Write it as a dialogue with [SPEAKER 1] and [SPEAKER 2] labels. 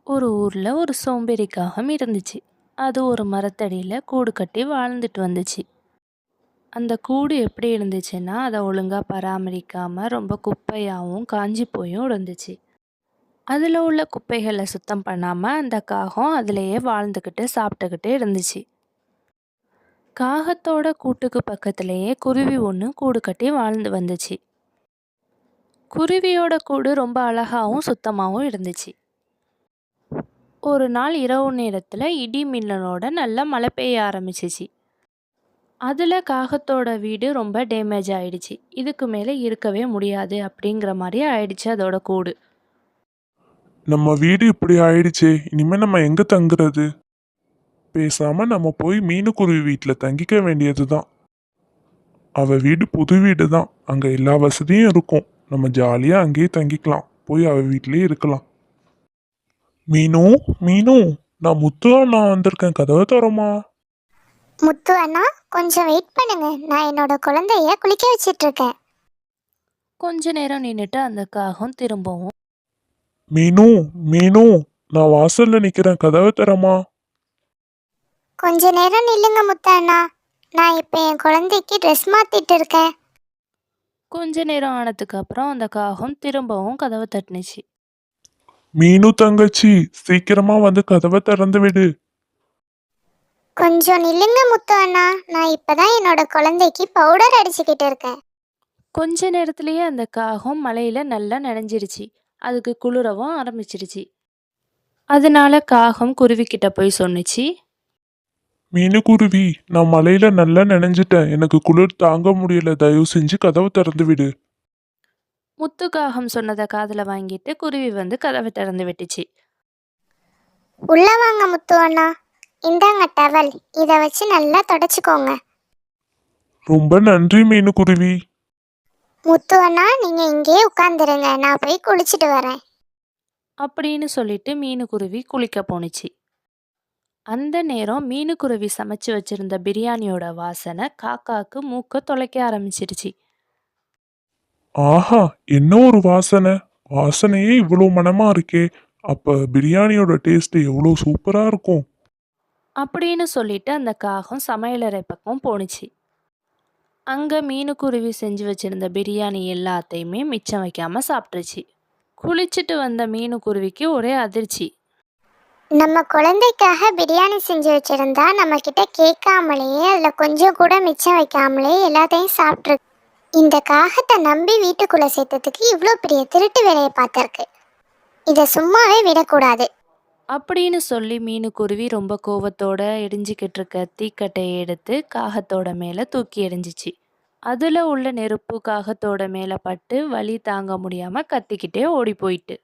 [SPEAKER 1] ஒரு ஊரில் ஒரு சோம்பேறி காகம் இருந்துச்சு. அது ஒரு மரத்தடியில் கூடு கட்டி வாழ்ந்துட்டு வந்துச்சு. அந்த கூடு எப்படி இருந்துச்சுன்னா, அதை ஒழுங்காக பராமரிக்காமல் ரொம்ப குப்பையாகவும் காஞ்சி போயும் இருந்துச்சு. அதில் உள்ள குப்பைகளை சுத்தம் பண்ணாமல் அந்த காகம் அதிலேயே வாழ்ந்துக்கிட்டு சாப்பிட்டுக்கிட்டு இருந்துச்சு. காகத்தோட கூட்டுக்கு பக்கத்திலேயே குருவி ஒன்று கூடு கட்டி வாழ்ந்து வந்துச்சு. குருவியோட கூடு ரொம்ப அழகாகவும் சுத்தமாகவும் இருந்துச்சு. ஒரு நாள் இரவு நேரத்தில் இடி மின்னலோட நல்லா மழை பெய்ய ஆரம்பிச்சிச்சு. அதில் காகத்தோட வீடு ரொம்ப டேமேஜ் ஆயிடுச்சு. இதுக்கு மேலே இருக்கவே முடியாது அப்படிங்கிற மாதிரி ஆயிடுச்சு அதோட கூடு.
[SPEAKER 2] நம்ம வீடு இப்படி ஆயிடுச்சே, இனிமே நம்ம எங்க தங்குறது? பேசாம நம்ம போய் மீனுக்குருவி வீட்டில் தங்கிக்க வேண்டியதுதான். அவ வீடு புது வீடு தான், அங்க எல்லா வசதியும் இருக்கும். நம்ம ஜாலியா அங்கேயே தங்கிக்கலாம், போய் அவ வீட்டிலேயே இருக்கலாம். மீனு, மீனு, நான் முத்து அண்ணா வந்திருக்கேன், கதவை தரமா?
[SPEAKER 3] முத்து அண்ணா, கொஞ்சம் வெயிட் பண்ணுங்க, நான் என்னோட குழந்தைய குளிக்க வச்சிட்டு இருக்கேன்.
[SPEAKER 1] கொஞ்ச நேரம் நின்றுட்டு அந்த காகம் திரும்பவும்,
[SPEAKER 2] மீனு, மீனு, நான் வாசல்ல நிக்கிறேன், கதவை தரமா?
[SPEAKER 3] கொஞ்ச நேரம் நில்லுங்க முத்து அண்ணா, நான் இப்போ என் குழந்தைக்கு ட்ரெஸ் மாத்திட்டு இருக்கேன்.
[SPEAKER 1] கொஞ்ச நேரம் ஆனதுக்கு அப்புறம் அந்த காகம் திரும்பவும் கதவை தட்டுனுச்சு.
[SPEAKER 2] மீனு தங்கச்சி, சீக்கிரமா வந்து கதவை திறந்து விடு.
[SPEAKER 3] கொஞ்சம் நில்லுங்க முத்து அண்ணா, நான் இப்பதான் என்னோட குழந்தைக்கு பவுடர் அடிச்சுக்கிட்டு இருக்கேன்.
[SPEAKER 1] கொஞ்ச நேரத்திலேயே அந்த காகம் மழையில் நல்லா நனைஞ்சிருச்சு. அதுக்கு குளிரவும் ஆரம்பிச்சிருச்சு. அதனால காகம் குருவிக்கிட்ட போய் சொன்னுச்சு,
[SPEAKER 2] மீனுக்குருவி, நான் மலையில நல்லா நனைஞ்சிட்டேன், எனக்கு குளிர் தாங்க முடியல, தயவு செஞ்சு கதவை திறந்து விடு.
[SPEAKER 1] முத்து காகம் சொன்னதை காதில் வாங்கிட்டு குருவி வந்து கதவை திறந்து விட்டுச்சு.
[SPEAKER 3] உள்ள வாங்க முத்து அண்ணா, இந்தாங்க டவல், இதை வச்சு நல்லா தொடச்சிக்கோங்க.
[SPEAKER 2] ரொம்ப நன்றி மீனுக்குருவி.
[SPEAKER 3] முத்து அண்ணா, நீங்க இங்கேயே உட்காந்துருங்க, நான் போய் குளிச்சுட்டு வரேன்.
[SPEAKER 1] அப்படின்னு சொல்லிட்டு மீனுக்குருவி குளிக்க போணுச்சு. அந்த நேரம் மீனுக்குருவி சமைச்சு வச்சிருந்த பிரியாணியோட வாசனை காக்காக்கு மூக்க தொலைக்க ஆரம்பிச்சிருச்சு.
[SPEAKER 2] ஆஹா, என்ன ஒரு வாசனை! வாசனையே இவ்வளோ மனமா இருக்கே, அப்ப பிரியாணியோட டேஸ்ட் எவ்வளோ சூப்பரா இருக்கும்.
[SPEAKER 1] அப்படின்னு சொல்லிட்டு அந்த காகம் சமையலறை பக்கம் போணுச்சு. அங்கே மீனுக்குருவி செஞ்சு வச்சிருந்த பிரியாணி எல்லாத்தையுமே மிச்சம் வைக்காம சாப்பிட்டுருச்சு. குளிச்சுட்டு வந்த மீனுக்குருவிக்கு ஒரே அதிர்ச்சி.
[SPEAKER 3] நம்ம குழந்தைக்காக பிரியாணி செஞ்சு வச்சிருந்தா நம்ம கிட்ட கேட்காமலேயே அதில் கொஞ்சம் கூட மிச்சம் வைக்காமலே எல்லாத்தையும் சாப்பிட்ருக்கு. இந்த காகத்தை நம்பி வீட்டுக்குள்ளே சேர்த்ததுக்கு இவ்வளோ பெரிய திருட்டு வேலையை பார்த்துருக்கு. இதை சும்மாவே விடக்கூடாது.
[SPEAKER 1] அப்படின்னு சொல்லி மீனுக்குருவி ரொம்ப கோவத்தோட எரிஞ்சிக்கிட்டு இருக்க தீக்கட்டையை எடுத்து காகத்தோட மேலே தூக்கி எரிஞ்சிச்சு. அதில் உள்ள நெருப்பு காகத்தோட மேலே பட்டு வலி தாங்க முடியாமல் கத்திக்கிட்டே ஓடி போயிட்டு